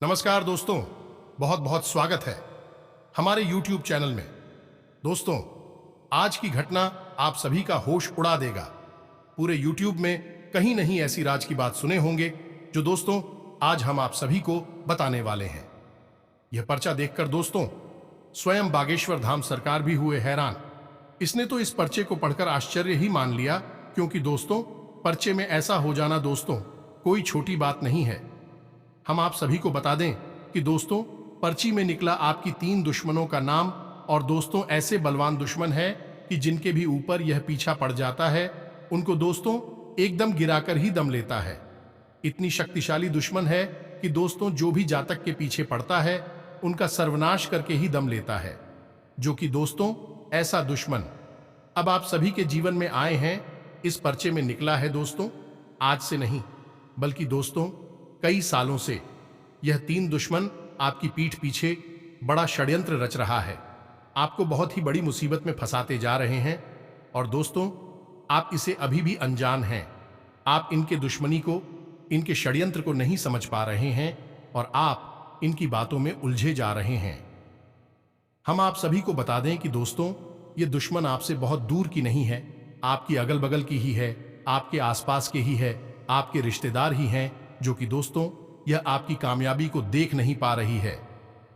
नमस्कार दोस्तों, बहुत बहुत स्वागत है हमारे YouTube चैनल में। दोस्तों, आज की घटना आप सभी का होश उड़ा देगा। पूरे YouTube में कहीं नहीं ऐसी राज की बात सुने होंगे जो दोस्तों आज हम आप सभी को बताने वाले हैं। यह पर्चा देखकर दोस्तों स्वयं बागेश्वर धाम सरकार भी हुए हैरान। इसने तो इस पर्चे को पढ़कर आश्चर्य ही मान लिया, क्योंकि दोस्तों पर्चे में ऐसा हो जाना दोस्तों कोई छोटी बात नहीं है। हम आप सभी को बता दें कि दोस्तों पर्ची में निकला आपकी 3 दुश्मनों का नाम, और दोस्तों ऐसे बलवान दुश्मन है कि जिनके भी ऊपर यह पीछा पड़ जाता है उनको दोस्तों एकदम गिराकर ही दम लेता है। इतनी शक्तिशाली दुश्मन है कि दोस्तों जो भी जातक के पीछे पड़ता है उनका सर्वनाश करके ही दम लेता है। जो कि दोस्तों ऐसा दुश्मन अब आप सभी के जीवन में आए हैं, इस पर्चे में निकला है दोस्तों। आज से नहीं बल्कि दोस्तों कई सालों से यह 3 दुश्मन आपकी पीठ पीछे बड़ा षड्यंत्र रच रहा है, आपको बहुत ही बड़ी मुसीबत में फंसाते जा रहे हैं। और दोस्तों आप इसे अभी भी अनजान हैं। आप इनके दुश्मनी को, इनके षड्यंत्र को नहीं समझ पा रहे हैं और आप इनकी बातों में उलझे जा रहे हैं। हम आप सभी को बता दें कि दोस्तों ये दुश्मन आपसे बहुत दूर की नहीं है, आपकी अगल बगल की ही है, आपके आसपास के ही है, आपके रिश्तेदार ही हैं, जो कि दोस्तों यह आपकी कामयाबी को देख नहीं पा रही है।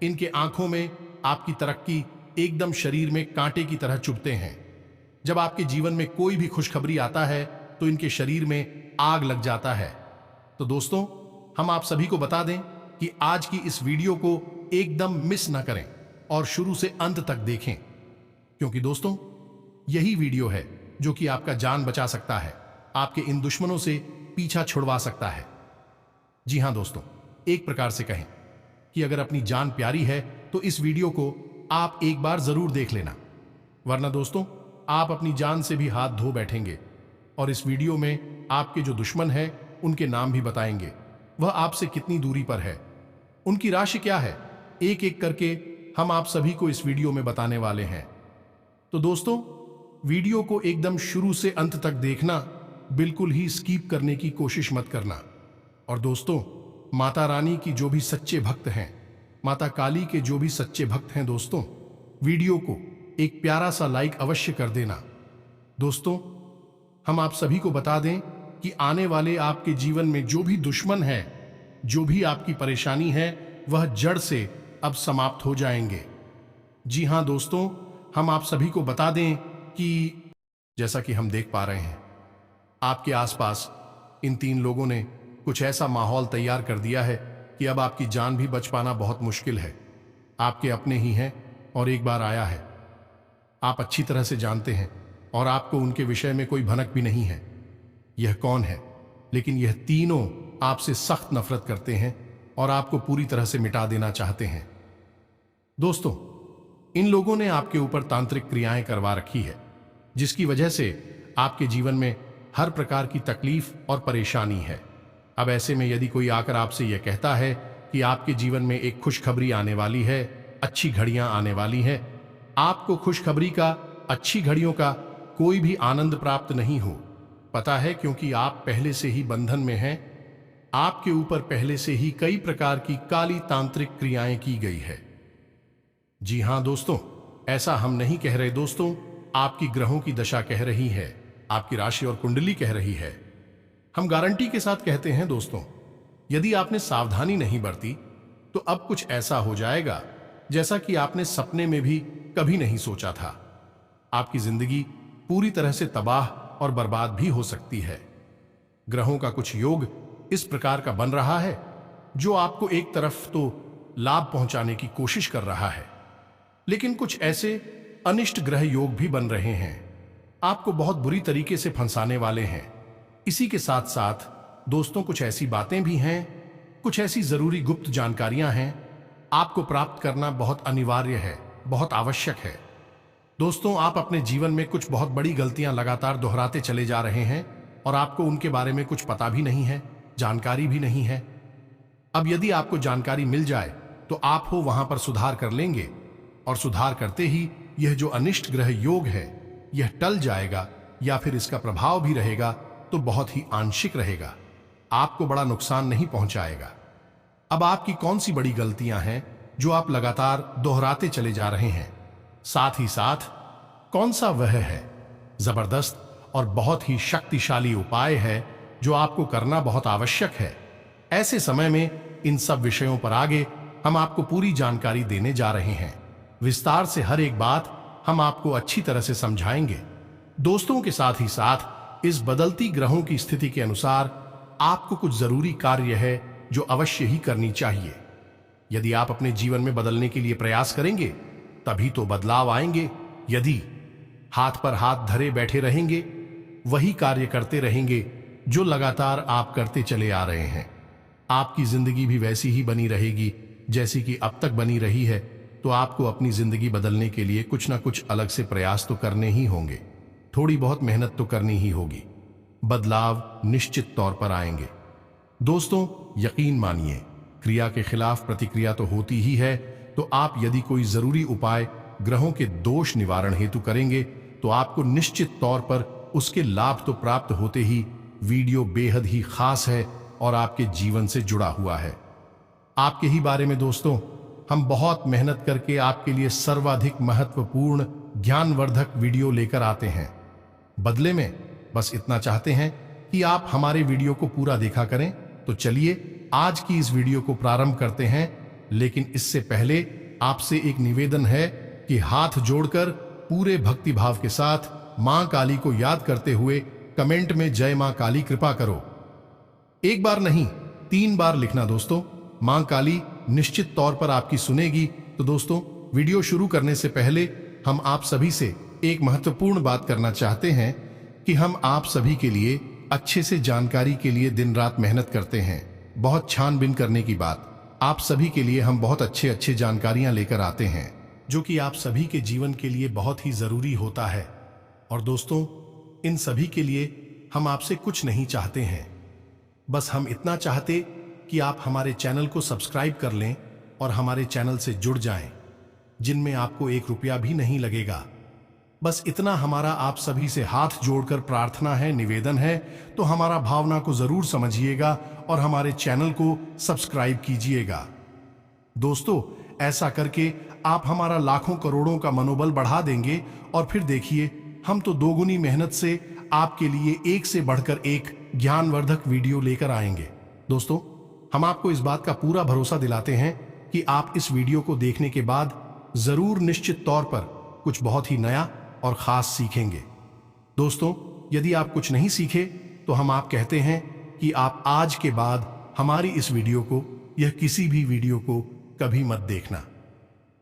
इनके आंखों में आपकी तरक्की एकदम शरीर में कांटे की तरह चुभते हैं। जब आपके जीवन में कोई भी खुशखबरी आता है तो इनके शरीर में आग लग जाता है। तो दोस्तों हम आप सभी को बता दें कि आज की इस वीडियो को एकदम मिस ना करें और शुरू से अंत तक देखें, क्योंकि दोस्तों यही वीडियो है जो कि आपका जान बचा सकता है, आपके इन दुश्मनों से पीछा छुड़वा सकता है। जी हां दोस्तों, एक प्रकार से कहें कि अगर अपनी जान प्यारी है तो इस वीडियो को आप एक बार जरूर देख लेना, वरना दोस्तों आप अपनी जान से भी हाथ धो बैठेंगे। और इस वीडियो में आपके जो दुश्मन है उनके नाम भी बताएंगे, वह आपसे कितनी दूरी पर है, उनकी राशि क्या है, एक एक करके हम आप सभी को इस वीडियो में बताने वाले हैं। तो दोस्तों वीडियो को एकदम शुरू से अंत तक देखना, बिल्कुल ही स्किप करने की कोशिश मत करना। और दोस्तों माता रानी की जो भी सच्चे भक्त हैं, माता काली के जो भी सच्चे भक्त हैं दोस्तों, वीडियो को एक प्यारा सा लाइक अवश्य कर देना। दोस्तों हम आप सभी को बता दें कि आने वाले आपके जीवन में जो भी दुश्मन है, जो भी आपकी परेशानी है, वह जड़ से अब समाप्त हो जाएंगे। जी हां दोस्तों, हम आप सभी को बता दें कि जैसा कि हम देख पा रहे हैं आपके आसपास इन 3 लोगों ने कुछ ऐसा माहौल तैयार कर दिया है कि अब आपकी जान भी बच पाना बहुत मुश्किल है। आपके अपने ही हैं और एक बार आया है, आप अच्छी तरह से जानते हैं और आपको उनके विषय में कोई भनक भी नहीं है। यह कौन है? लेकिन यह तीनों आपसे सख्त नफरत करते हैं और आपको पूरी तरह से मिटा देना चाहते हैं। दोस्तों इन लोगों ने आपके ऊपर तांत्रिक क्रियाएं करवा रखी है, जिसकी वजह से आपके जीवन में हर प्रकार की तकलीफ और परेशानी है। अब ऐसे में यदि कोई आकर आपसे यह कहता है कि आपके जीवन में एक खुशखबरी आने वाली है, अच्छी घड़ियां आने वाली है, आपको खुशखबरी का, अच्छी घड़ियों का कोई भी आनंद प्राप्त नहीं हो। पता है, क्योंकि आप पहले से ही बंधन में हैं, आपके ऊपर पहले से ही कई प्रकार की काली तांत्रिक क्रियाएं की गई है। जी हां दोस्तों, ऐसा हम नहीं कह रहे दोस्तों, आपकी ग्रहों की दशा कह रही है, आपकी राशि और कुंडली कह रही है। हम गारंटी के साथ कहते हैं दोस्तों, यदि आपने सावधानी नहीं बरती तो अब कुछ ऐसा हो जाएगा जैसा कि आपने सपने में भी कभी नहीं सोचा था। आपकी जिंदगी पूरी तरह से तबाह और बर्बाद भी हो सकती है। ग्रहों का कुछ योग इस प्रकार का बन रहा है जो आपको एक तरफ तो लाभ पहुंचाने की कोशिश कर रहा है, लेकिन कुछ ऐसे अनिष्ट ग्रह योग भी बन रहे हैं, आपको बहुत बुरी तरीके से फंसाने वाले हैं। इसी के साथ साथ दोस्तों कुछ ऐसी बातें भी हैं, कुछ ऐसी जरूरी गुप्त जानकारियां हैं, आपको प्राप्त करना बहुत अनिवार्य है, बहुत आवश्यक है। दोस्तों आप अपने जीवन में कुछ बहुत बड़ी गलतियां लगातार दोहराते चले जा रहे हैं और आपको उनके बारे में कुछ पता भी नहीं है, जानकारी भी नहीं है। अब यदि आपको जानकारी मिल जाए तो आप हो वहां पर सुधार कर लेंगे, और सुधार करते ही यह जो अनिष्ट ग्रह योग है यह टल जाएगा, या फिर इसका प्रभाव भी रहेगा तो बहुत ही आंशिक रहेगा, आपको बड़ा नुकसान नहीं पहुंचाएगा। अब आपकी कौन सी बड़ी गलतियां हैं जो आप लगातार दोहराते चले जा रहे हैं? साथ ही साथ कौन सा वह है जबरदस्त और बहुत ही शक्तिशाली उपाय है जो आपको करना बहुत आवश्यक है? ऐसे समय में इन सब विषयों पर आगे हम आपको पूरी जानकारी देने जा रहे हैं। विस्तार से हर एक बात हम आपको अच्छी तरह से समझाएंगे दोस्तों के साथ ही साथ इस बदलती ग्रहों की स्थिति के अनुसार आपको कुछ जरूरी कार्य है जो अवश्य ही करनी चाहिए। यदि आप अपने जीवन में बदलने के लिए प्रयास करेंगे तभी तो बदलाव आएंगे। यदि हाथ पर हाथ धरे बैठे रहेंगे, वही कार्य करते रहेंगे जो लगातार आप करते चले आ रहे हैं, आपकी जिंदगी भी वैसी ही बनी रहेगी जैसी कि अब तक बनी रही है। तो आपको अपनी जिंदगी बदलने के लिए कुछ ना कुछ अलग से प्रयास तो करने ही होंगे, थोड़ी बहुत मेहनत तो करनी ही होगी। बदलाव निश्चित तौर पर आएंगे दोस्तों, यकीन मानिए। क्रिया के खिलाफ प्रतिक्रिया तो होती ही है, तो आप यदि कोई जरूरी उपाय ग्रहों के दोष निवारण हेतु करेंगे तो आपको निश्चित तौर पर उसके लाभ तो प्राप्त होते ही। वीडियो बेहद ही खास है और आपके जीवन से जुड़ा हुआ है। आपके ही बारे में दोस्तों, हम बहुत मेहनत करके आपके लिए सर्वाधिक महत्वपूर्ण ज्ञानवर्धक वीडियो लेकर आते हैं। बदले में बस इतना चाहते हैं कि आप हमारे वीडियो को पूरा देखा करें। तो चलिए आज की इस वीडियो को प्रारंभ करते हैं, लेकिन इससे पहले आपसे एक निवेदन है कि हाथ जोड़कर पूरे भक्तिभाव के साथ मां काली को याद करते हुए कमेंट में जय मां काली कृपा करो। एक बार नहीं 3 बार लिखना दोस्तों। मां काली निश्चित तौर पर आपकी सुनेगी। तो दोस्तों, वीडियो शुरू करने से पहले हम आप सभी से एक महत्वपूर्ण बात करना चाहते हैं कि हम आप सभी के लिए अच्छे से जानकारी के लिए दिन रात मेहनत करते हैं। बहुत छानबीन करने की बात, आप सभी के लिए हम बहुत अच्छे जानकारियां लेकर आते हैं जो कि आप सभी के जीवन के लिए बहुत ही जरूरी होता है। और दोस्तों, इन सभी के लिए हम आपसे कुछ नहीं चाहते हैं, बस हम इतना चाहते कि आप हमारे चैनल को सब्सक्राइब कर लें और हमारे चैनल से जुड़ जाएं, जिनमें आपको 1 रुपया भी नहीं लगेगा। बस इतना हमारा आप सभी से हाथ जोड़कर प्रार्थना है, निवेदन है। तो हमारा भावना को जरूर समझिएगा और हमारे चैनल को सब्सक्राइब कीजिएगा। दोस्तों, ऐसा करके आप हमारा लाखों करोड़ों का मनोबल बढ़ा देंगे और फिर देखिए, हम तो दोगुनी मेहनत से आपके लिए एक से बढ़कर एक ज्ञानवर्धक वीडियो लेकर आएंगे। दोस्तों, हम आपको इस बात का पूरा भरोसा दिलाते हैं कि आप इस वीडियो को देखने के बाद जरूर निश्चित तौर पर कुछ बहुत ही नया और खास सीखेंगे। दोस्तों, यदि आप कुछ नहीं सीखे तो हम आप कहते हैं कि आप आज के बाद हमारी इस वीडियो को या किसी भी वीडियो को कभी मत देखना।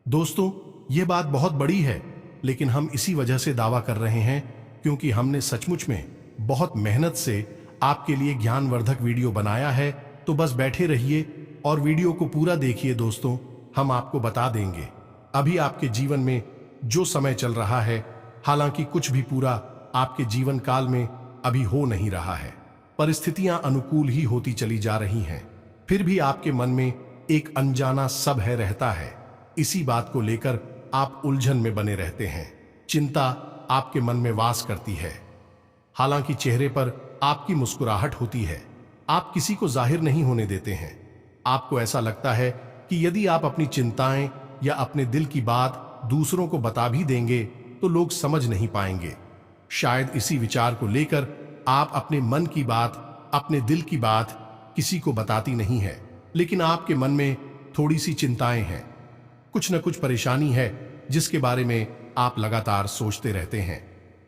दोस्तों, यह बात बहुत बड़ी है, लेकिन हम इसी वजह से दावा कर रहे हैं क्योंकि हमने सचमुच में बहुत मेहनत से आपके लिए ज्ञानवर्धक वीडियो बनाया है। तो बस बैठे रहिए और वीडियो को पूरा देखिए। दोस्तों, हम आपको बता देंगे अभी आपके जीवन में जो समय चल रहा है, हालांकि कुछ भी पूरा आपके जीवन काल में अभी हो नहीं रहा है, परिस्थितियां अनुकूल ही होती चली जा रही हैं, फिर भी आपके मन में एक अनजाना सब है रहता है। इसी बात को लेकर आप उलझन में बने रहते हैं, चिंता आपके मन में वास करती है। हालांकि चेहरे पर आपकी मुस्कुराहट होती है, आप किसी को जाहिर नहीं होने देते हैं। आपको ऐसा लगता है कि यदि आप अपनी चिंताएं या अपने दिल की बात दूसरों को बता भी देंगे तो लोग समझ नहीं पाएंगे। शायद इसी विचार को लेकर आप अपने मन की बात, अपने दिल की बात किसी को बताती नहीं है, लेकिन आपके मन में थोड़ी सी चिंताएं हैं, कुछ न कुछ परेशानी है जिसके बारे में आप लगातार सोचते रहते हैं।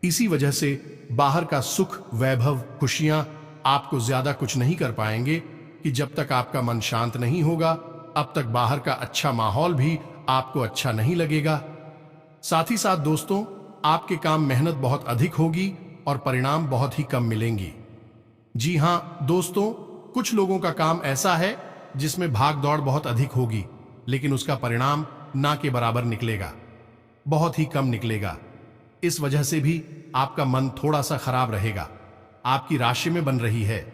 इसी वजह से बाहर का सुख, वैभव, खुशियां आपको ज्यादा कुछ नहीं कर पाएंगे कि जब तक आपका मन शांत नहीं होगा, अब तक बाहर का अच्छा माहौल भी आपको अच्छा नहीं लगेगा। साथ ही साथ दोस्तों, आपके काम मेहनत बहुत अधिक होगी और परिणाम बहुत ही कम मिलेंगी। जी हां दोस्तों, कुछ लोगों का काम ऐसा है जिसमें भाग दौड़ बहुत अधिक होगी, लेकिन उसका परिणाम ना के बराबर निकलेगा, बहुत ही कम निकलेगा। इस वजह से भी आपका मन थोड़ा सा खराब रहेगा। आपकी राशि में बन रही है,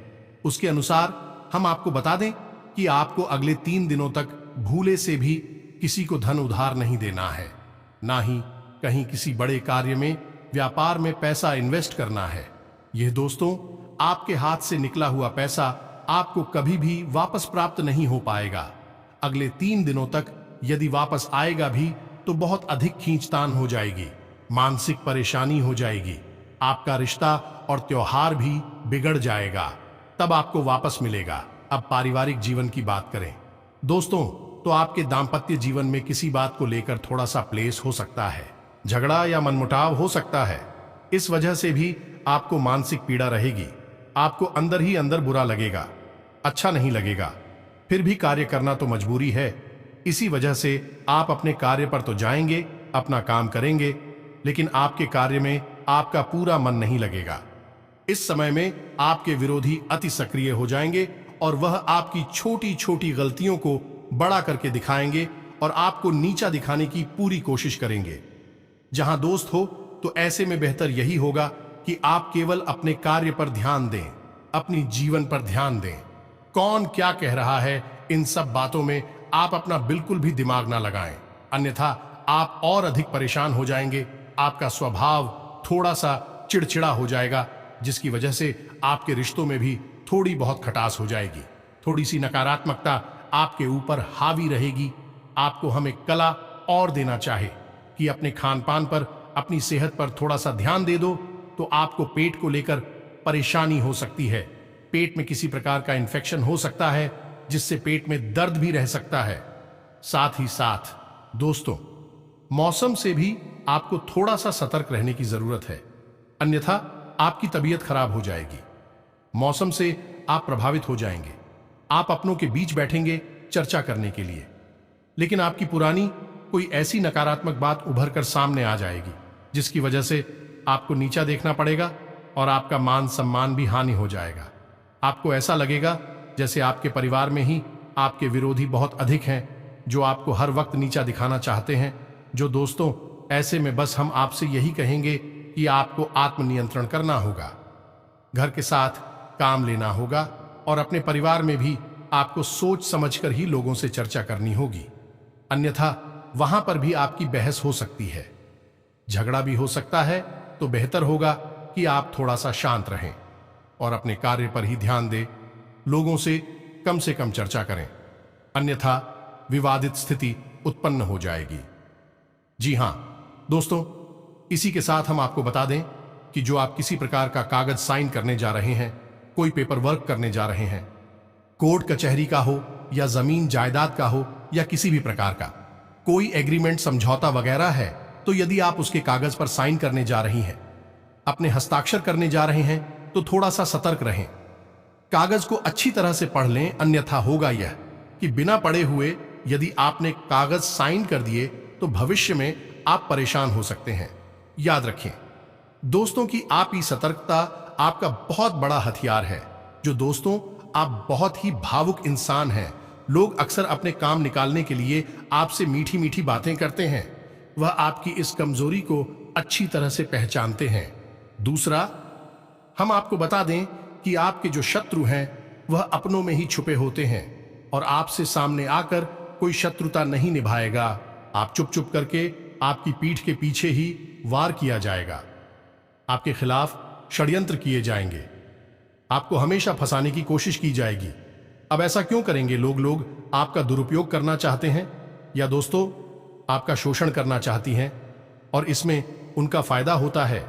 उसके अनुसार हम आपको बता दें कि आपको अगले 3 दिनों तक भूले से भी किसी को धन उधार नहीं देना है, ना ही कहीं किसी बड़े कार्य में, व्यापार में पैसा इन्वेस्ट करना है। यह दोस्तों, आपके हाथ से निकला हुआ पैसा आपको कभी भी वापस प्राप्त नहीं हो पाएगा। अगले 3 दिनों तक यदि वापस आएगा भी तो बहुत अधिक खींचतान हो जाएगी, मानसिक परेशानी हो जाएगी, आपका रिश्ता और त्योहार भी बिगड़ जाएगा, तब आपको वापस मिलेगा। अब पारिवारिक जीवन की बात करें दोस्तों, तो आपके दाम्पत्य जीवन में किसी बात को लेकर थोड़ा सा क्लेश हो सकता है, झगड़ा या मनमुटाव हो सकता है। इस वजह से भी आपको मानसिक पीड़ा रहेगी, आपको अंदर ही अंदर बुरा लगेगा, अच्छा नहीं लगेगा। फिर भी कार्य करना तो मजबूरी है, इसी वजह से आप अपने कार्य पर तो जाएंगे, अपना काम करेंगे, लेकिन आपके कार्य में आपका पूरा मन नहीं लगेगा। इस समय में आपके विरोधी अति सक्रिय हो जाएंगे और वह आपकी छोटी छोटी गलतियों को बड़ा करके दिखाएंगे और आपको नीचा दिखाने की पूरी कोशिश करेंगे। जहां दोस्त हो तो ऐसे में बेहतर यही होगा कि आप केवल अपने कार्य पर ध्यान दें, अपनी जीवन पर ध्यान दें। कौन क्या कह रहा है, इन सब बातों में आप अपना बिल्कुल भी दिमाग ना लगाएं, अन्यथा आप और अधिक परेशान हो जाएंगे। आपका स्वभाव थोड़ा सा चिड़चिड़ा हो जाएगा, जिसकी वजह से आपके रिश्तों में भी थोड़ी बहुत खटास हो जाएगी, थोड़ी सी नकारात्मकता आपके ऊपर हावी रहेगी। आपको हमें कला और देना चाहे कि अपने खान पान पर, अपनी सेहत पर थोड़ा सा ध्यान दे दो, तो आपको पेट को लेकर परेशानी हो सकती है। पेट में किसी प्रकार का इन्फेक्शन हो सकता है, जिससे पेट में दर्द भी रह सकता है। साथ ही साथ दोस्तों, मौसम से भी आपको थोड़ा सा सतर्क रहने की जरूरत है, अन्यथा आपकी तबीयत खराब हो जाएगी। मौसम से आप प्रभावित हो जाएंगे, आप अपनों के बीच बैठेंगे चर्चा करने के लिए, लेकिन आपकी पुरानी कोई ऐसी नकारात्मक बात उभर कर सामने आ जाएगी, जिसकी वजह से आपको नीचा देखना पड़ेगा और आपका मान सम्मान भी हानि हो जाएगा। आपको ऐसा लगेगा जैसे आपके परिवार में ही आपके विरोधी बहुत अधिक हैं, जो आपको हर वक्त नीचा दिखाना चाहते हैं। जो दोस्तों, ऐसे में बस हम आपसे यही कहेंगे कि आपको आत्मनियंत्रण करना होगा, घर के साथ काम लेना होगा और अपने परिवार में भी आपको सोच समझकर ही लोगों से चर्चा करनी होगी, अन्यथा वहां पर भी आपकी बहस हो सकती है, झगड़ा भी हो सकता है। तो बेहतर होगा कि आप थोड़ा सा शांत रहें और अपने कार्य पर ही ध्यान दें, लोगों से कम चर्चा करें, अन्यथा विवादित स्थिति उत्पन्न हो जाएगी। जी हां दोस्तों, इसी के साथ हम आपको बता दें कि जो आप किसी प्रकार का कागज साइन करने जा रहे हैं, कोई पेपर वर्क करने जा रहे हैं, कोर्ट कचहरी का हो या जमीन जायदाद का हो या किसी भी प्रकार का कोई एग्रीमेंट, समझौता वगैरह है, तो यदि आप उसके कागज पर साइन करने जा रही हैं, अपने हस्ताक्षर करने जा रहे हैं, तो थोड़ा सा सतर्क रहें। कागज को अच्छी तरह से पढ़ लें, अन्यथा होगा यह कि बिना पढ़े हुए यदि आपने कागज साइन कर दिए तो भविष्य में आप परेशान हो सकते हैं। याद रखें दोस्तों कि आप ही सतर्कता आपका बहुत बड़ा हथियार है। जो दोस्तों, आप बहुत ही भावुक इंसान हैं। लोग अक्सर अपने काम निकालने के लिए आपसे मीठी मीठी बातें करते हैं, वह आपकी इस कमजोरी को अच्छी तरह से पहचानते हैं। दूसरा, हम आपको बता दें कि आपके जो शत्रु हैं वह अपनों में ही छुपे होते हैं और आपसे सामने आकर कोई शत्रुता नहीं निभाएगा। आप चुप चुप करके आपकी पीठ के पीछे ही वार किया जाएगा, आपके खिलाफ षड्यंत्र किए जाएंगे, आपको हमेशा फंसाने की कोशिश की जाएगी। अब ऐसा क्यों करेंगे लोग आपका दुरुपयोग करना चाहते हैं या दोस्तों आपका शोषण करना चाहती हैं और इसमें उनका फायदा होता है।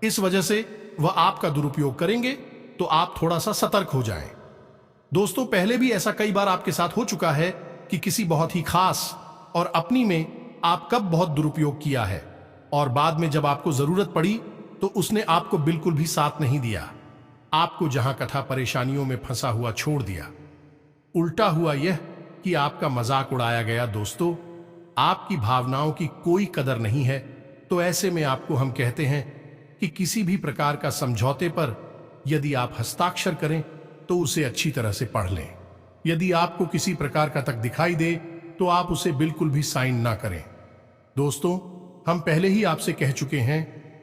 इस वजह से वह आपका दुरुपयोग करेंगे, तो आप थोड़ा सा सतर्क हो जाएं। दोस्तों, पहले भी ऐसा कई बार आपके साथ हो चुका है कि किसी बहुत ही खास और अपनी में आप कब बहुत दुरुपयोग किया है और बाद में जब आपको जरूरत पड़ी तो उसने आपको बिल्कुल भी साथ नहीं दिया, आपको जहां कथा परेशानियों में फंसा हुआ छोड़ दिया। उल्टा हुआ यह कि आपका मजाक उड़ाया गया। दोस्तों, आपकी भावनाओं की कोई कदर नहीं है। तो ऐसे में आपको हम कहते हैं कि किसी भी प्रकार का समझौते पर यदि आप हस्ताक्षर करें तो उसे अच्छी तरह से पढ़ लें। यदि आपको किसी प्रकार का तक दिखाई दे तो आप उसे बिल्कुल भी साइन ना करें। दोस्तों, हम पहले ही आपसे कह चुके हैं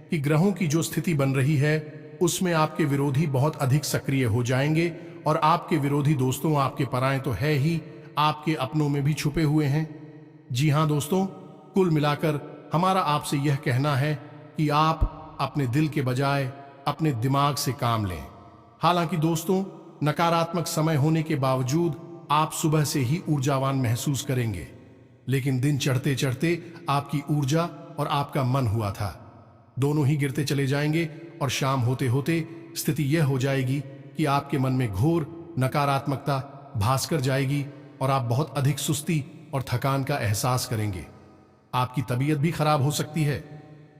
कि ग्रहों की जो स्थिति बन रही है उसमें आपके विरोधी बहुत अधिक सक्रिय हो जाएंगे और आपके विरोधी दोस्तों, आपके पराये तो है ही, आपके अपनों में भी छुपे हुए हैं। जी हां दोस्तों, कुल मिलाकर हमारा आपसे यह कहना है कि आप अपने दिल के बजाय अपने दिमाग से काम लें। हालांकि दोस्तों, नकारात्मक समय होने के बावजूद आप सुबह से ही ऊर्जावान महसूस करेंगे, लेकिन दिन चढ़ते चढ़ते आपकी ऊर्जा और आपका मन हुआ था दोनों ही गिरते चले जाएंगे और शाम होते होते स्थिति यह हो जाएगी कि आपके मन में घोर नकारात्मकता भास कर जाएगी और आप बहुत अधिक सुस्ती और थकान का एहसास करेंगे। आपकी तबीयत भी खराब हो सकती है।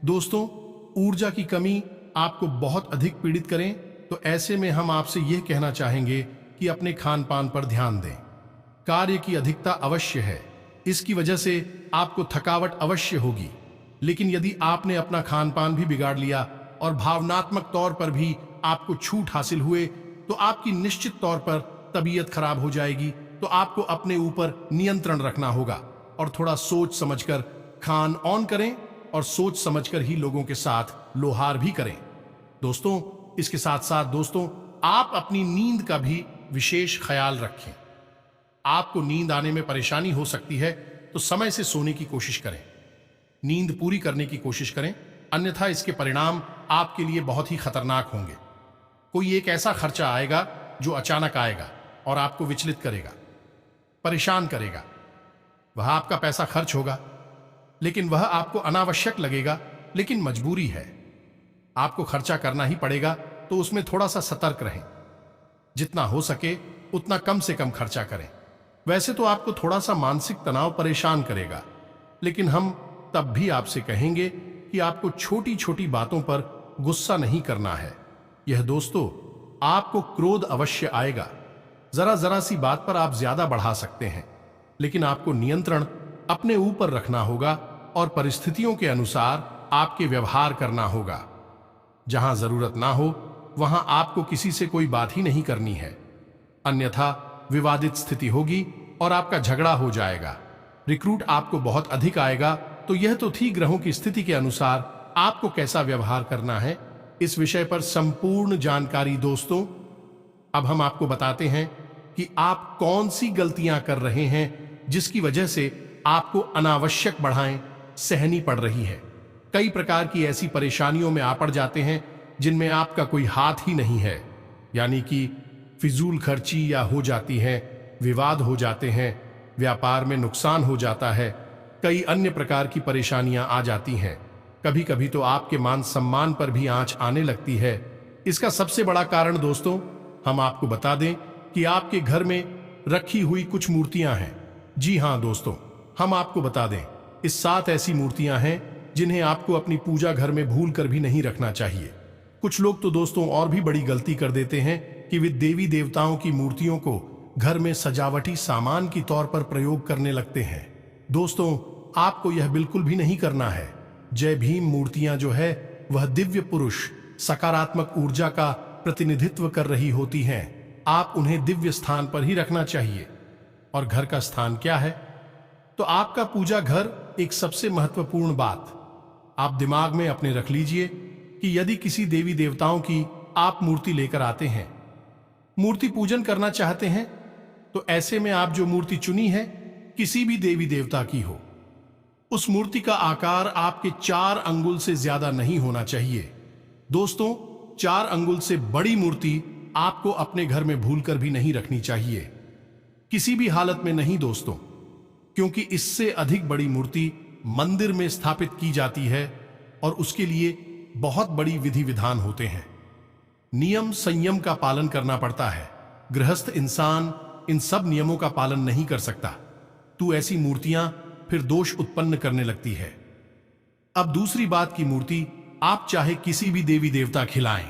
दोस्तों, ऊर्जा की कमी आपको बहुत अधिक पीड़ित करें तो ऐसे में हम आपसे यह कहना चाहेंगे कि अपने खान पान पर ध्यान दें। कार्य की अधिकता अवश्य है, इसकी वजह से आपको थकावट अवश्य होगी, लेकिन यदि आपने अपना खान पान भी बिगाड़ लिया और भावनात्मक तौर पर भी आपको छूट हासिल हुए तो आपकी निश्चित तौर पर तबीयत खराब हो जाएगी। तो आपको अपने ऊपर नियंत्रण रखना होगा और थोड़ा सोच समझकर खान ऑन करें और सोच समझकर ही लोगों के साथ लोहार भी करें। दोस्तों, इसके साथ साथ दोस्तों, आप अपनी नींद का भी विशेष ख्याल रखें। आपको नींद आने में परेशानी हो सकती है तो समय से सोने की कोशिश करें, नींद पूरी करने की कोशिश करें, अन्यथा इसके परिणाम आपके लिए बहुत ही खतरनाक होंगे। कोई एक ऐसा खर्चा आएगा जो अचानक आएगा और आपको विचलित करेगा, परेशान करेगा। वह आपका पैसा खर्च होगा, लेकिन वह आपको अनावश्यक लगेगा, लेकिन मजबूरी है। आपको खर्चा करना ही पड़ेगा तो उसमें थोड़ा सा सतर्क रहें। जितना हो सके उतना कम से कम खर्चा करें। वैसे तो आपको थोड़ा सा मानसिक तनाव परेशान करेगा, लेकिन हम तब भी आपसे कहेंगे कि आपको छोटी छोटी बातों पर गुस्सा नहीं करना है। यह दोस्तों, आपको क्रोध अवश्य आएगा, जरा जरा सी बात पर आप ज्यादा बढ़ा सकते हैं, लेकिन आपको नियंत्रण अपने ऊपर रखना होगा और परिस्थितियों के अनुसार आपके व्यवहार करना होगा। जहां जरूरत ना हो वहां आपको किसी से कोई बात ही नहीं करनी है, अन्यथा विवादित स्थिति होगी और आपका झगड़ा हो जाएगा। रिक्रूट आपको बहुत अधिक आएगा तो यह तो थी ग्रहों की स्थिति के अनुसार आपको कैसा व्यवहार करना है, इस विषय पर संपूर्ण जानकारी दोस्तों अब हम आपको बताते हैं कि आप कौन सी गलतियां कर रहे हैं जिसकी वजह से आपको अनावश्यक बढ़ाएं सहनी पड़ रही है। कई प्रकार की ऐसी परेशानियों में आ पड़ जाते हैं जिनमें आपका कोई हाथ ही नहीं है, यानी कि फिजूल खर्ची या हो जाती है, विवाद हो जाते हैं, व्यापार में नुकसान हो जाता है, कई अन्य प्रकार की परेशानियां आ जाती हैं। कभी कभी तो आपके मान सम्मान पर भी आंच आने लगती है। इसका सबसे बड़ा कारण दोस्तों हम आपको बता दें कि आपके घर में रखी हुई कुछ मूर्तियां हैं। जी हां दोस्तों, हम आपको बता दें, इस 7 ऐसी मूर्तियां हैं जिन्हें आपको अपनी पूजा घर में भूल कर भी नहीं रखना चाहिए। कुछ लोग तो दोस्तों और भी बड़ी गलती कर देते हैं कि वे देवी देवताओं की मूर्तियों को घर में सजावटी सामान की तौर पर प्रयोग करने लगते हैं। दोस्तों, आपको यह बिल्कुल भी नहीं करना है। जय भीम मूर्तियां जो है वह दिव्य पुरुष सकारात्मक ऊर्जा का प्रतिनिधित्व कर रही होती हैं। आप उन्हें दिव्य स्थान पर ही रखना चाहिए। और घर का स्थान क्या है? तो आपका पूजा घर एक सबसे महत्वपूर्ण बात आप दिमाग में अपने रख लीजिए कि यदि किसी देवी देवताओं की आप मूर्ति लेकर आते हैं, मूर्ति पूजन करना चाहते हैं, तो ऐसे में आप जो मूर्ति चुनी है किसी भी देवी देवता की हो, उस मूर्ति का आकार आपके 4 अंगुल से ज्यादा नहीं होना चाहिए। दोस्तों, 4 अंगुल से बड़ी मूर्ति आपको अपने घर में भूलकर भी नहीं रखनी चाहिए, किसी भी हालत में नहीं दोस्तों, क्योंकि इससे अधिक बड़ी मूर्ति मंदिर में स्थापित की जाती है और उसके लिए बहुत बड़ी विधि विधान होते हैं। नियम संयम का पालन करना पड़ता है। गृहस्थ इंसान इन सब नियमों का पालन नहीं कर सकता, तो ऐसी मूर्तियां फिर दोष उत्पन्न करने लगती है। अब दूसरी बात की मूर्ति आप चाहे किसी भी देवी देवता खिलाएं,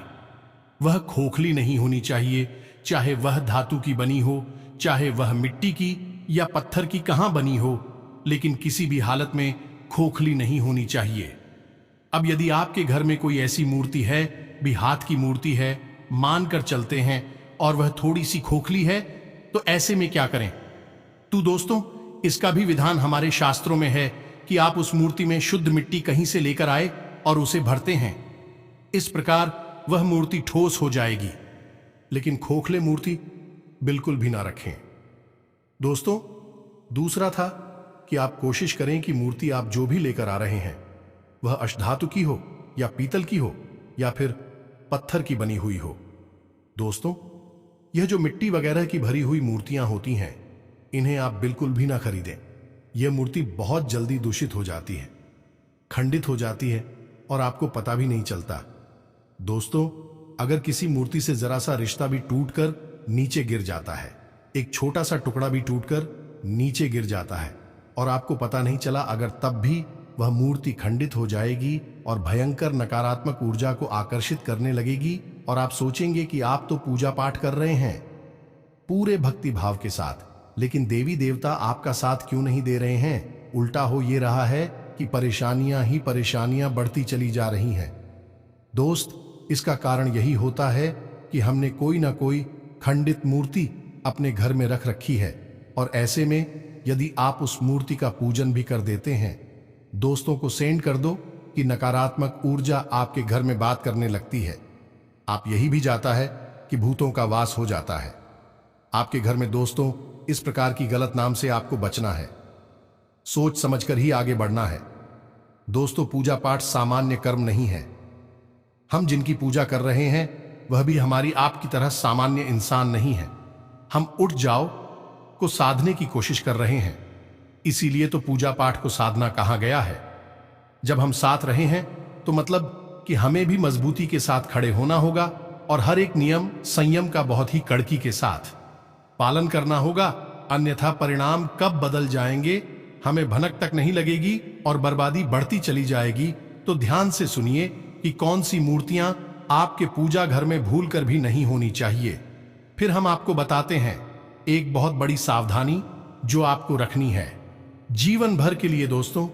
वह खोखली नहीं होनी चाहिए, चाहे वह धातु की बनी हो, चाहे वह मिट्टी की या पत्थर की कहां बनी हो, लेकिन किसी भी हालत में खोखली नहीं होनी चाहिए। अब यदि आपके घर में कोई ऐसी मूर्ति है, भी हाथ की मूर्ति है, मानकर चलते हैं और वह थोड़ी सी खोखली है, तो ऐसे में क्या करें? तो दोस्तों, इसका भी विधान हमारे शास्त्रों में है कि आप उस मूर्ति में शुद्ध मिट्टी कहीं से लेकर आए और उसे भरते हैं। इस प्रकार वह मूर्ति ठोस हो जाएगी, लेकिन खोखले मूर्ति बिल्कुल भी ना रखें। दोस्तों, दूसरा था कि आप कोशिश करें कि मूर्ति आप जो भी लेकर आ रहे हैं वह अष्टधातु की हो या पीतल की हो या फिर पत्थर की बनी हुई हो। दोस्तों, यह जो मिट्टी वगैरह की भरी हुई मूर्तियां होती हैं, इन्हें आप बिल्कुल भी ना खरीदें। यह मूर्ति बहुत जल्दी दूषित हो जाती है, खंडित हो जाती है और आपको पता भी नहीं चलता। दोस्तों, अगर किसी मूर्ति से जरा सा रिश्ता भी टूटकर नीचे गिर जाता है, एक छोटा सा टुकड़ा भी टूटकर नीचे गिर जाता है और आपको पता नहीं चला, अगर तब भी वह मूर्ति खंडित हो जाएगी और भयंकर नकारात्मक ऊर्जा को आकर्षित करने लगेगी और आप सोचेंगे कि आप तो पूजा पाठ कर रहे हैं पूरे भक्ति भाव के साथ, लेकिन देवी देवता आपका साथ क्यों नहीं दे रहे हैं। उल्टा हो ये रहा है कि परेशानियां ही परेशानियां बढ़ती चली जा रही हैं। दोस्त, इसका कारण यही होता है कि हमने कोई ना कोई खंडित मूर्ति अपने घर में रख रखी है और ऐसे में यदि आप उस मूर्ति का पूजन भी कर देते हैं, दोस्तों को सेंड कर दो कि नकारात्मक ऊर्जा आपके घर में बात करने लगती है। आप यही भी जाता है कि भूतों का वास हो जाता है आपके घर में। दोस्तों, इस प्रकार की गलत नाम से आपको बचना है, सोच समझकर ही आगे बढ़ना है। दोस्तों, पूजा पाठ सामान्य कर्म नहीं है। हम जिनकी पूजा कर रहे हैं वह भी हमारी आपकी तरह सामान्य इंसान नहीं है। हम उठ जाओ को साधने की कोशिश कर रहे हैं, इसीलिए तो पूजा पाठ को साधना कहा गया है। जब हम साथ रहे हैं तो मतलब कि हमें भी मजबूती के साथ खड़े होना होगा और हर एक नियम संयम का बहुत ही कड़की के साथ पालन करना होगा, अन्यथा परिणाम कब बदल जाएंगे हमें भनक तक नहीं लगेगी और बर्बादी बढ़ती चली जाएगी। तो ध्यान से सुनिए कि कौन सी मूर्तियां आपके पूजा घर में भूल कर भी नहीं होनी चाहिए। फिर हम आपको बताते हैं एक बहुत बड़ी सावधानी जो आपको रखनी है जीवन भर के लिए। दोस्तों,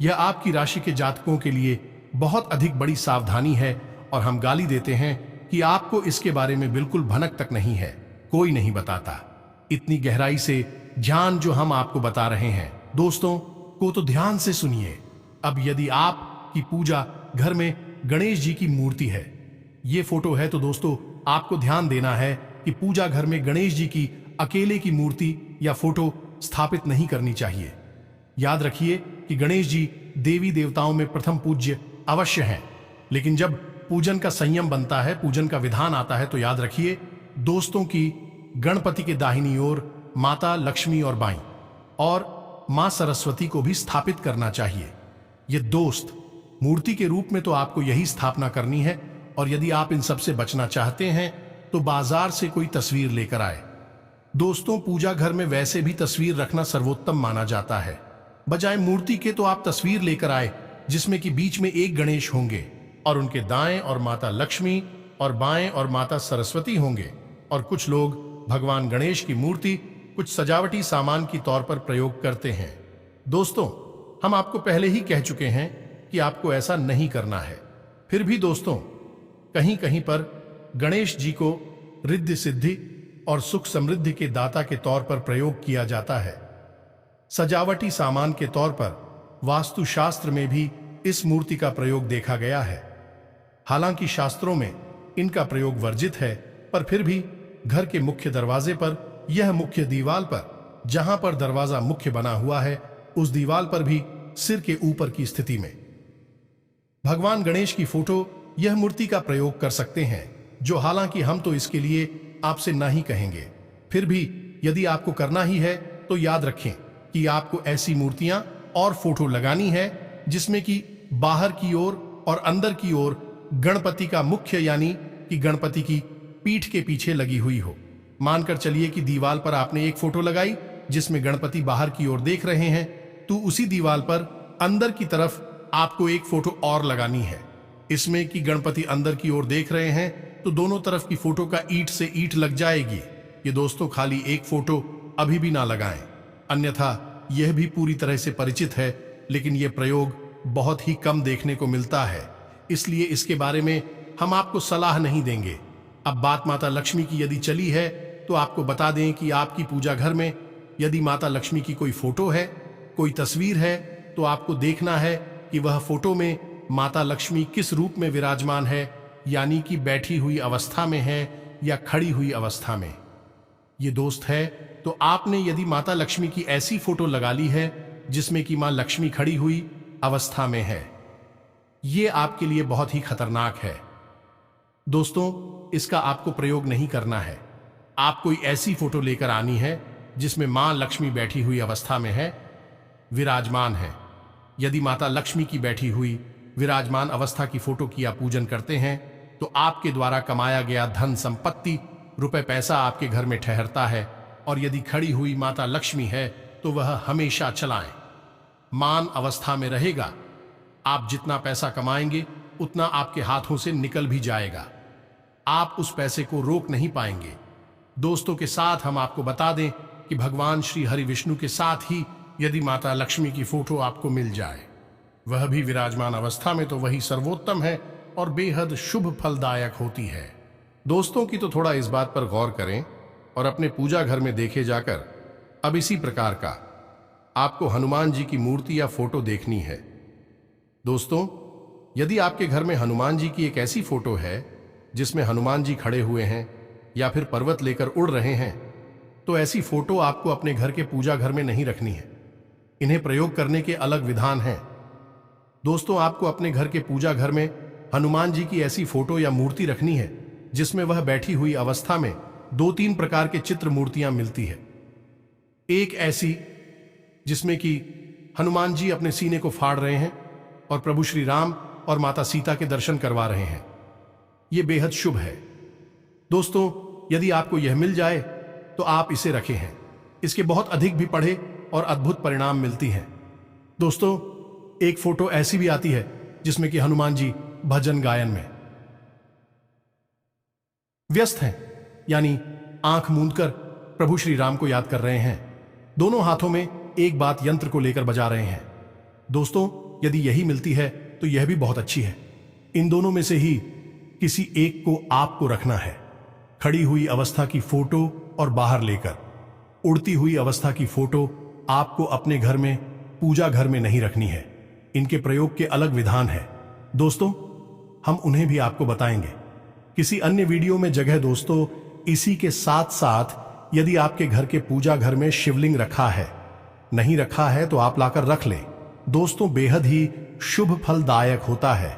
यह आपकी राशि के जातकों के लिए बहुत अधिक बड़ी सावधानी है और हम गाली देते हैं कि आपको इसके बारे में बिल्कुल भनक तक नहीं है, कोई नहीं बताता। इतनी गहराई से ज्ञान जो हम आपको बता रहे हैं, दोस्तों को तो ध्यान से सुनिए। अब यदि आपकी पूजा घर में गणेश जी की मूर्ति है, ये फोटो है, तो दोस्तों आपको ध्यान देना है कि पूजा घर में गणेश जी की अकेले की मूर्ति या फोटो स्थापित नहीं करनी चाहिए। याद रखिए कि गणेश जी देवी देवताओं में प्रथम पूज्य अवश्य हैं, लेकिन जब पूजन का संयम बनता है, पूजन का विधान आता है, तो याद रखिए दोस्तों की गणपति के दाहिनी ओर माता लक्ष्मी और बाईं और मां सरस्वती को भी स्थापित करना चाहिए। ये दोस्त मूर्ति के रूप में तो आपको यही स्थापना करनी है और यदि आप इन सब से बचना चाहते हैं तो बाजार से कोई तस्वीर लेकर आए। दोस्तों, पूजा घर में वैसे भी तस्वीर रखना सर्वोत्तम माना जाता है। बजाय मूर्ति के तो आप तस्वीर लेकर आए जिसमें कि बीच में एक गणेश होंगे और उनके दाएं और माता लक्ष्मी और बाएं और माता सरस्वती होंगे और कुछ लोग भगवान गणेश की मूर्ति कुछ सजावटी सामान की तौर पर प्रयोग करते हैं। दोस्तों, हम आपको पहले ही कह चुके हैं कि आपको ऐसा नहीं करना है। फिर भी दोस्तों, कहीं कहीं पर गणेश जी को रिद्धि सिद्धि और सुख समृद्धि के दाता के तौर पर प्रयोग किया जाता है। सजावटी सामान के तौर पर वास्तुशास्त्र में भी इस मूर्ति का प्रयोग देखा गया है। हालांकि शास्त्रों में इनका प्रयोग वर्जित है, पर फिर भी घर के मुख्य दरवाजे पर, यह मुख्य दीवार पर जहां पर दरवाजा मुख्य बना हुआ है, उस दीवार पर भी सिर के ऊपर की स्थिति में भगवान गणेश की फोटो यह मूर्ति का प्रयोग कर सकते हैं, जो हालांकि हम तो इसके लिए आपसे ना ही कहेंगे। फिर भी यदि आपको करना ही है तो याद रखें कि आपको ऐसी मूर्तियां और फोटो लगानी है जिसमें कि बाहर की ओर और अंदर की ओर गणपति का मुख्य यानी कि गणपति की पीठ के पीछे लगी हुई हो। मानकर चलिए कि दीवार पर आपने एक फोटो लगाई जिसमें गणपति बाहर की ओर देख रहे हैं, तो उसी दीवार पर अंदर की तरफ आपको एक फोटो और लगानी है। इसमें कि गणपति अंदर की ओर देख रहे हैं तो दोनों तरफ की फोटो का ईंट से ईंट लग जाएगी। ये दोस्तों खाली एक फोटो अभी भी ना लगाएं, अन्यथा यह भी पूरी तरह से परिचित है, लेकिन यह प्रयोग बहुत ही कम देखने को मिलता है, इसलिए इसके बारे में हम आपको सलाह नहीं देंगे। अब बात माता लक्ष्मी की यदि चली है तो आपको बता दें कि आपकी पूजा घर में यदि माता लक्ष्मी की कोई फोटो है, कोई तस्वीर है, तो आपको देखना है कि वह फोटो में माता लक्ष्मी किस रूप में विराजमान है, यानी कि बैठी हुई अवस्था में है या खड़ी हुई अवस्था में। ये दोस्त है तो आपने यदि माता लक्ष्मी की ऐसी फोटो लगा ली है जिसमें कि मां लक्ष्मी खड़ी हुई अवस्था में है, ये आपके लिए बहुत ही खतरनाक है। दोस्तों, इसका आपको प्रयोग नहीं करना है। आप कोई ऐसी फोटो लेकर आनी है जिसमें मां लक्ष्मी बैठी हुई अवस्था में है, विराजमान है। यदि माता लक्ष्मी की बैठी हुई विराजमान अवस्था की फोटो की आप पूजन करते हैं तो आपके द्वारा कमाया गया धन संपत्ति रुपए पैसा आपके घर में ठहरता है। और यदि खड़ी हुई माता लक्ष्मी है तो वह हमेशा चलाएं, मान अवस्था में रहेगा। आप जितना पैसा कमाएंगे उतना आपके हाथों से निकल भी जाएगा, आप उस पैसे को रोक नहीं पाएंगे। दोस्तों के साथ हम आपको बता दें कि भगवान श्री हरि विष्णु के साथ ही यदि माता लक्ष्मी की फोटो आपको मिल जाए, वह भी विराजमान अवस्था में, तो वही सर्वोत्तम है और बेहद शुभ फलदायक होती है। दोस्तों की तो थोड़ा इस बात पर गौर करें और अपने पूजा घर में देखे जाकर अब इसी प्रकार का आपको हनुमान जी की मूर्ति या फोटो देखनी है। दोस्तों, यदि आपके घर में हनुमान जी की एक ऐसी फोटो है जिसमें हनुमान जी खड़े हुए हैं या फिर पर्वत लेकर उड़ रहे हैं, तो ऐसी फोटो आपको अपने घर के पूजा घर में नहीं रखनी है। इन्हें प्रयोग करने के अलग विधान हैं। दोस्तों, आपको अपने घर के पूजा घर में हनुमान जी की ऐसी फोटो या मूर्ति रखनी है जिसमें वह बैठी हुई अवस्था में 2-3 प्रकार के चित्र मूर्तियां मिलती है। एक ऐसी जिसमें कि हनुमान जी अपने सीने को फाड़ रहे हैं और प्रभु श्री राम और माता सीता के दर्शन करवा रहे हैं। यह बेहद शुभ है। दोस्तों, यदि आपको यह मिल जाए तो आप इसे रखें हैं। इसके बहुत अधिक भी पढ़े और अद्भुत परिणाम मिलती हैं। दोस्तों, एक फोटो ऐसी भी आती है जिसमें कि हनुमान जी भजन गायन में व्यस्त हैं, यानी आंख मूंदकर प्रभु श्री राम को याद कर रहे हैं। दोनों हाथों में एक बात यंत्र को लेकर बजा रहे हैं। दोस्तों, यदि यही मिलती है तो यह भी बहुत अच्छी है। इन दोनों में से ही किसी एक को आपको रखना है। खड़ी हुई अवस्था की फोटो और बाहर लेकर उड़ती हुई अवस्था की फोटो आपको अपने घर में पूजा घर में नहीं रखनी है। इनके प्रयोग के अलग विधान है। दोस्तों, हम उन्हें भी आपको बताएंगे किसी अन्य वीडियो में जगह। दोस्तों, इसी के साथ साथ यदि आपके घर के पूजा घर में शिवलिंग रखा है, नहीं रखा है तो आप लाकर रख लें। दोस्तों, बेहद ही शुभ फलदायक होता है,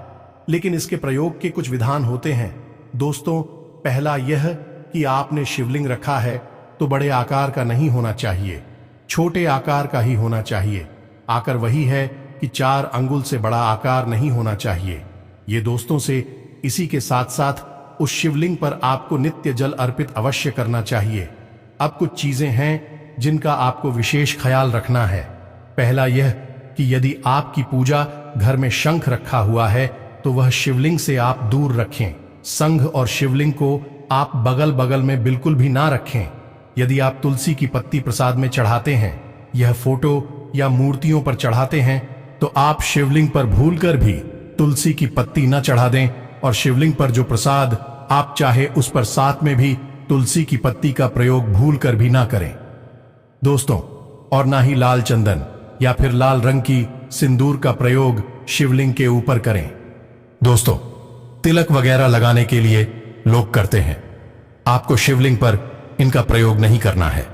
लेकिन इसके प्रयोग के कुछ विधान होते हैं। दोस्तों, पहला यह कि आपने शिवलिंग रखा है तो बड़े आकार का नहीं होना चाहिए, छोटे आकार का ही होना चाहिए। आकार वही है कि 4 अंगुल से बड़ा आकार नहीं होना चाहिए। ये दोस्तों से इसी के साथ साथ उस शिवलिंग पर आपको नित्य जल अर्पित अवश्य करना चाहिए। अब कुछ चीजें हैं जिनका आपको विशेष ख्याल रखना है। पहला यह कि यदि आपकी पूजा घर में शंख रखा हुआ है तो वह शिवलिंग से आप दूर रखें। शंख और शिवलिंग को आप बगल बगल में बिल्कुल भी ना रखें। यदि आप तुलसी की पत्ती प्रसाद में चढ़ाते हैं, यह फोटो या मूर्तियों पर चढ़ाते हैं, तो आप शिवलिंग पर भूलकर भी तुलसी की पत्ती न चढ़ा दें और शिवलिंग पर जो प्रसाद आप चाहे उस पर साथ में भी तुलसी की पत्ती का प्रयोग भूलकर भी ना करें। दोस्तों, और ना ही लाल चंदन या फिर लाल रंग की सिंदूर का प्रयोग शिवलिंग के ऊपर करें। दोस्तों, तिलक वगैरह लगाने के लिए लोग करते हैं, आपको शिवलिंग पर इनका प्रयोग नहीं करना है।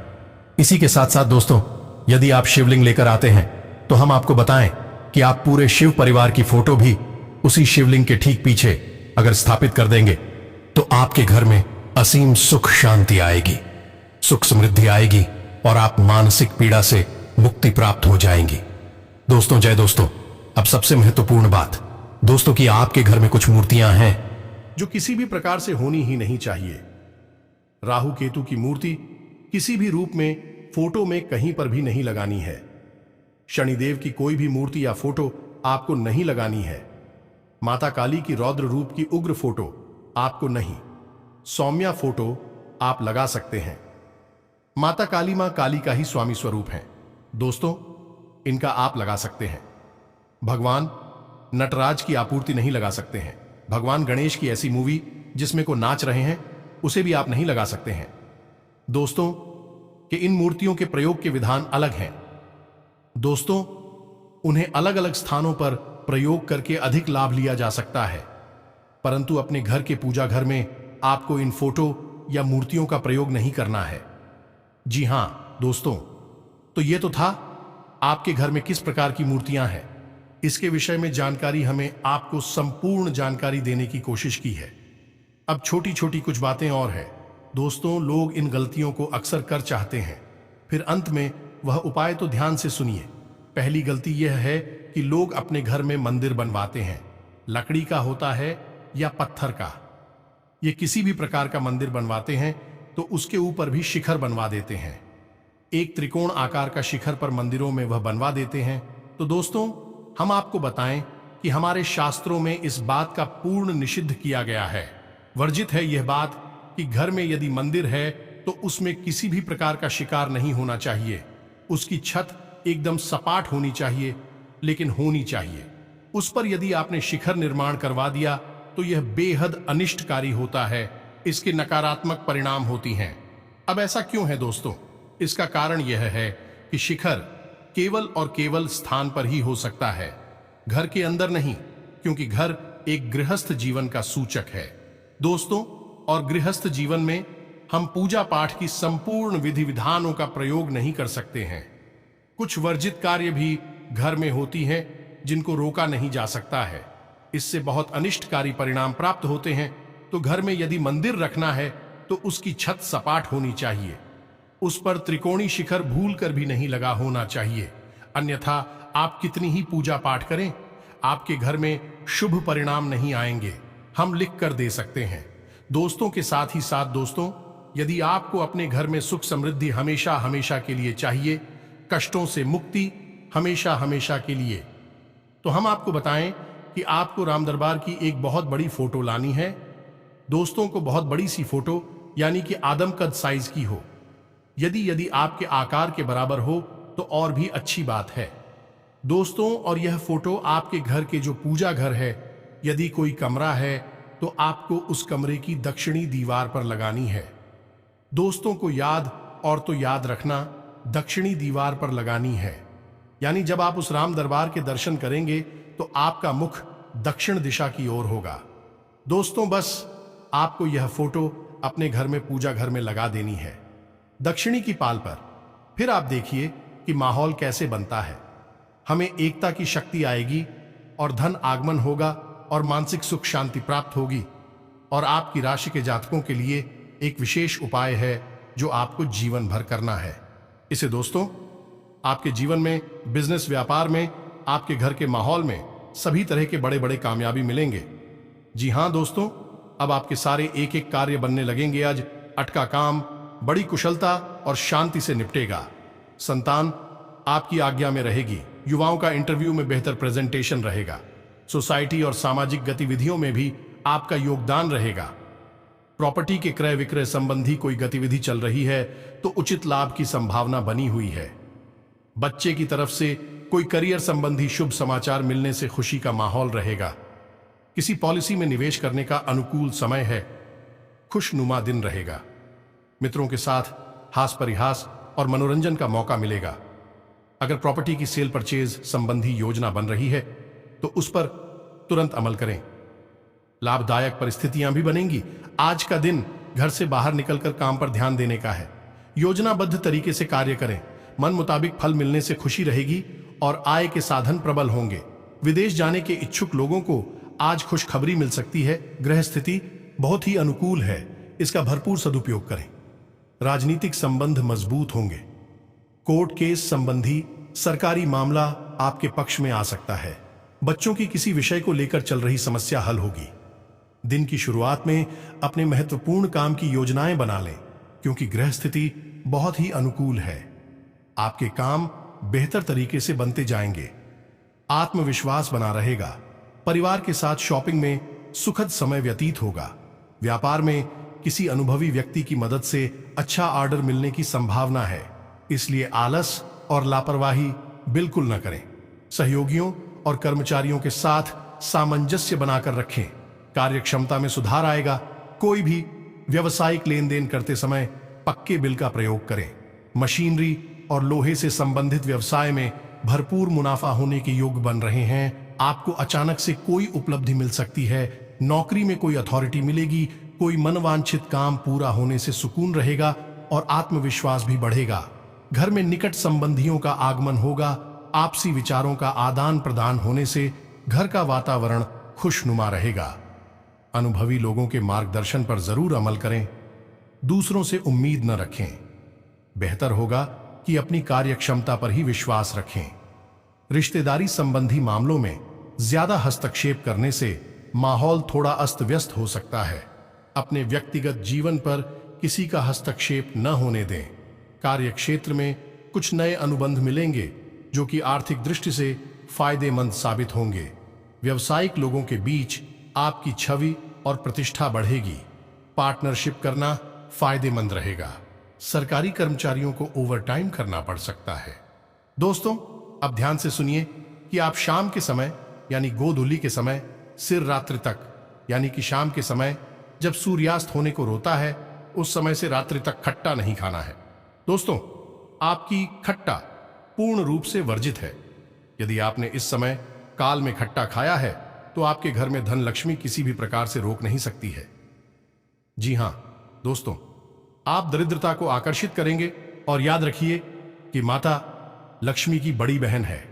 इसी के साथ साथ दोस्तों, यदि आप शिवलिंग लेकर आते हैं तो हम आपको बताएं कि आप पूरे शिव परिवार की फोटो भी उसी शिवलिंग के ठीक पीछे अगर स्थापित कर देंगे तो आपके घर में असीम सुख शांति आएगी, सुख समृद्धि आएगी और आप मानसिक पीड़ा से मुक्ति प्राप्त हो जाएंगी। दोस्तों, जय दोस्तों, अब सबसे महत्वपूर्ण बात दोस्तों कि आपके घर में कुछ मूर्तियां हैं जो किसी भी प्रकार से होनी ही नहीं चाहिए। राहु केतु की मूर्ति किसी भी रूप में फोटो में कहीं पर भी नहीं लगानी है। शनिदेव की कोई भी मूर्ति या फोटो आपको नहीं लगानी है। माता काली की रौद्र रूप की उग्र फोटो आपको नहीं। सौम्या फोटो आप लगा सकते हैं। माता काली मां काली का ही स्वामी स्वरूप है। दोस्तों, इनका आप लगा सकते हैं। भगवान नटराज की आपूर्ति नहीं लगा सकते हैं। भगवान गणेश की ऐसी मूवी जिसमें को नाच रहे हैं उसे भी आप नहीं लगा सकते हैं। दोस्तों, कि इन मूर्तियों के प्रयोग के विधान अलग हैं। दोस्तों, उन्हें अलग अलग स्थानों पर प्रयोग करके अधिक लाभ लिया जा सकता है, परंतु अपने घर के पूजा घर में आपको इन फोटो या मूर्तियों का प्रयोग नहीं करना है। जी हां दोस्तों, तो ये तो था आपके घर में किस प्रकार की मूर्तियां हैं, इसके विषय में जानकारी हमें आपको संपूर्ण जानकारी देने की कोशिश की है। अब छोटी छोटी कुछ बातें और है दोस्तों, लोग इन गलतियों को अक्सर कर चाहते हैं, फिर अंत में वह उपाय तो ध्यान से सुनिए। पहली गलती यह है कि लोग अपने घर में मंदिर बनवाते हैं, लकड़ी का होता है या पत्थर का। ये किसी भी प्रकार का मंदिर बनवाते हैं तो उसके ऊपर भी शिखर बनवा देते हैं। एक त्रिकोण आकार का शिखर पर मंदिरों में वह बनवा देते हैं। तो दोस्तों, हम आपको बताएं कि हमारे शास्त्रों में इस बात का पूर्ण निषिद्ध किया गया है। वर्जित है यह बात कि घर में यदि मंदिर है तो उसमें किसी भी प्रकार का शिकार नहीं होना चाहिए। उसकी छत एकदम सपाट होनी चाहिए, लेकिन होनी चाहिए। उस पर यदि आपने शिखर निर्माण करवा दिया तो यह बेहद अनिष्टकारी होता है। इसके नकारात्मक परिणाम होती हैं। अब ऐसा क्यों है दोस्तों? इसका कारण यह है कि शिखर केवल और केवल स्थान पर ही हो सकता है, घर के अंदर नहीं, क्योंकि घर एक गृहस्थ जीवन का सूचक है दोस्तों। और गृहस्थ जीवन में हम पूजा पाठ की संपूर्ण विधि विधानों का प्रयोग नहीं कर सकते हैं। कुछ वर्जित कार्य भी घर में होती हैं जिनको रोका नहीं जा सकता है। इससे बहुत अनिष्टकारी परिणाम प्राप्त होते हैं। तो घर में यदि मंदिर रखना है तो उसकी छत सपाट होनी चाहिए, उस पर त्रिकोणी शिखर भूल कर भी नहीं लगा होना चाहिए। अन्यथा आप कितनी ही पूजा पाठ करें, आपके घर में शुभ परिणाम नहीं आएंगे। हम लिख कर दे सकते हैं दोस्तों। के साथ ही साथ दोस्तों, यदि आपको अपने घर में सुख समृद्धि हमेशा हमेशा के लिए चाहिए, कष्टों से मुक्ति हमेशा हमेशा के लिए, तो हम आपको बताएं कि आपको राम दरबार की एक बहुत बड़ी फोटो लानी है दोस्तों। को बहुत बड़ी सी फोटो यानी कि आदम कद साइज की हो। यदि आपके आकार के बराबर हो तो और भी अच्छी बात है दोस्तों। और यह फोटो आपके घर के जो पूजा घर है, यदि कोई कमरा है तो आपको उस कमरे की दक्षिणी दीवार पर लगानी है दोस्तों। को याद और तो याद रखना, दक्षिणी दीवार पर लगानी है। यानी जब आप उस राम दरबार के दर्शन करेंगे तो आपका मुख दक्षिण दिशा की ओर होगा दोस्तों। बस आपको यह फोटो अपने घर में पूजा घर में लगा देनी है, दक्षिणी की पाल पर। फिर आप देखिए कि माहौल कैसे बनता है। हमें एकता की शक्ति आएगी और धन आगमन होगा और मानसिक सुख शांति प्राप्त होगी। और आपकी राशि के जातकों के लिए एक विशेष उपाय है जो आपको जीवन भर करना है। इसे दोस्तों आपके जीवन में, बिजनेस व्यापार में, आपके घर के माहौल में सभी तरह के बड़े बड़े कामयाबी मिलेंगे। जी हां दोस्तों, अब आपके सारे एक एक कार्य बनने लगेंगे। आज अटका काम बड़ी कुशलता और शांति से निपटेगा। संतान आपकी आज्ञा में रहेगी। युवाओं का इंटरव्यू में बेहतर प्रेजेंटेशन रहेगा। सोसाइटी और सामाजिक गतिविधियों में भी आपका योगदान रहेगा। प्रॉपर्टी के क्रय विक्रय संबंधी कोई गतिविधि चल रही है तो उचित लाभ की संभावना बनी हुई है। बच्चे की तरफ से कोई करियर संबंधी शुभ समाचार मिलने से खुशी का माहौल रहेगा। किसी पॉलिसी में निवेश करने का अनुकूल समय है। खुशनुमा दिन रहेगा। मित्रों के साथ हास परिहास और मनोरंजन का मौका मिलेगा। अगर प्रॉपर्टी की सेल परचेज संबंधी योजना बन रही है तो उस पर तुरंत अमल करें। लाभदायक परिस्थितियां भी बनेंगी। आज का दिन घर से बाहर निकलकर काम पर ध्यान देने का है। योजनाबद्ध तरीके से कार्य करें। मन मुताबिक फल मिलने से खुशी रहेगी और आय के साधन प्रबल होंगे। विदेश जाने के इच्छुक लोगों को आज खुशखबरी मिल सकती है। ग्रह स्थिति बहुत ही अनुकूल है, इसका भरपूर सदुपयोग करें। राजनीतिक संबंध मजबूत होंगे। कोर्ट केस संबंधी सरकारी मामला आपके पक्ष में आ सकता है। बच्चों की किसी विषय को लेकर चल रही समस्या हल होगी। दिन की शुरुआत में अपने महत्वपूर्ण काम की योजनाएं बना लें, क्योंकि ग्रह स्थिति बहुत ही अनुकूल है। आपके काम बेहतर तरीके से बनते जाएंगे। आत्मविश्वास बना रहेगा। परिवार के साथ शॉपिंग में सुखद समय व्यतीत होगा। व्यापार में किसी अनुभवी व्यक्ति की मदद से अच्छा ऑर्डर मिलने की संभावना है, इसलिए आलस और लापरवाही बिल्कुल न करें। सहयोगियों और कर्मचारियों के साथ सामंजस्य बनाकर रखें। कार्य क्षमता में सुधार आएगा। कोई भी व्यवसायिक लेन देन करते समय पक्के बिल का प्रयोग करें। मशीनरी और लोहे से संबंधित व्यवसाय में भरपूर मुनाफा होने के योग बन रहे हैं। आपको अचानक से कोई उपलब्धि मिल सकती है। नौकरी में कोई अथॉरिटी मिलेगी। कोई मनवांछित काम पूरा होने से सुकून रहेगा और आत्मविश्वास भी बढ़ेगा। घर में निकट संबंधियों का आगमन होगा। आपसी विचारों का आदान प्रदान होने से घर का वातावरण खुशनुमा रहेगा। अनुभवी लोगों के मार्गदर्शन पर जरूर अमल करें। दूसरों से उम्मीद न रखें। बेहतर होगा कि अपनी कार्यक्षमता पर ही विश्वास रखें। रिश्तेदारी संबंधी मामलों में ज्यादा हस्तक्षेप करने से माहौल थोड़ा अस्त व्यस्त हो सकता है। अपने व्यक्तिगत जीवन पर किसी का हस्तक्षेप न होने दें। कार्य क्षेत्र में कुछ नए अनुबंध मिलेंगे जो कि आर्थिक दृष्टि से फायदेमंद साबित होंगे। व्यवसायिक लोगों के बीच आपकी छवि और प्रतिष्ठा बढ़ेगी। पार्टनरशिप करना फायदेमंद रहेगा। सरकारी कर्मचारियों को ओवरटाइम करना पड़ सकता है। दोस्तों, अब ध्यान से सुनिए कि आप शाम के समय यानी गोधूली के समय सिर रात्रि तक यानी कि शाम के समय जब सूर्यास्त होने को रोता है उस समय से रात्रि तक खट्टा नहीं खाना है। दोस्तों, आपकी खट्टा पूर्ण रूप से वर्जित है। यदि आपने इस समय काल में खट्टा खाया है तो आपके घर में धन लक्ष्मी किसी भी प्रकार से रोक नहीं सकती है। जी हां दोस्तों, आप दरिद्रता को आकर्षित करेंगे और याद रखिए कि माता लक्ष्मी की बड़ी बहन है।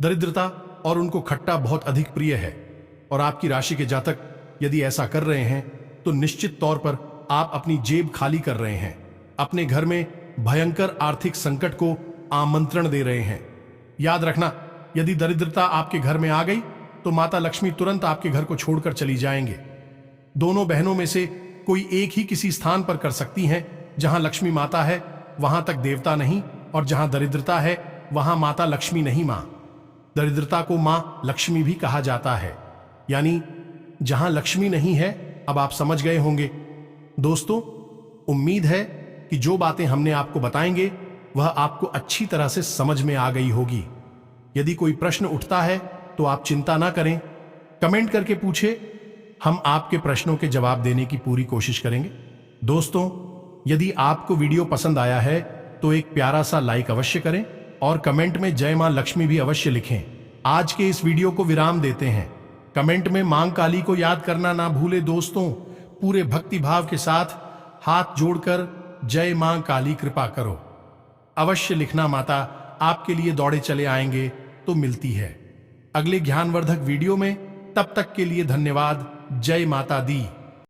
दरिद्रता और उनको खट्टा बहुत अधिक प्रिय है और आपकी राशि के जातक यदि ऐसा कर रहे हैं तो निश्चित तौर पर आप अपनी जेब खाली कर रहे हैं। अपने घर में भयंकर आर्थिक संकट को आमंत्रण दे रहे हैं। याद रखना, यदि दरिद्रता आपके घर में आ गई तो माता लक्ष्मी तुरंत आपके घर को छोड़कर चली जाएंगे। दोनों बहनों में से कोई एक ही किसी स्थान पर कर सकती हैं। जहां लक्ष्मी माता है वहां तक देवता नहीं, और जहां दरिद्रता है वहां माता लक्ष्मी नहीं। मां दरिद्रता को मां लक्ष्मी भी कहा जाता है, यानी जहां लक्ष्मी नहीं है। अब आप समझ गए होंगे। दोस्तों, उम्मीद है कि जो बातें हमने आपको बताएंगे वह आपको अच्छी तरह से समझ में आ गई होगी। यदि कोई प्रश्न उठता है तो आप चिंता ना करें, कमेंट करके पूछे। हम आपके प्रश्नों के जवाब देने की पूरी कोशिश करेंगे। दोस्तों, यदि आपको वीडियो पसंद आया है तो एक प्यारा सा लाइक अवश्य करें और कमेंट में जय मां लक्ष्मी भी अवश्य लिखें। आज के इस वीडियो को विराम देते हैं। कमेंट में मां काली को याद करना ना भूले। दोस्तों, पूरे भक्ति भाव के साथ हाथ जोड़कर जय मां काली कृपा करो अवश्य लिखना। माता आपके लिए दौड़े चले आएंगे तो मिलती है अगले ज्ञानवर्धक वीडियो में। तब तक के लिए धन्यवाद। जय माता दी।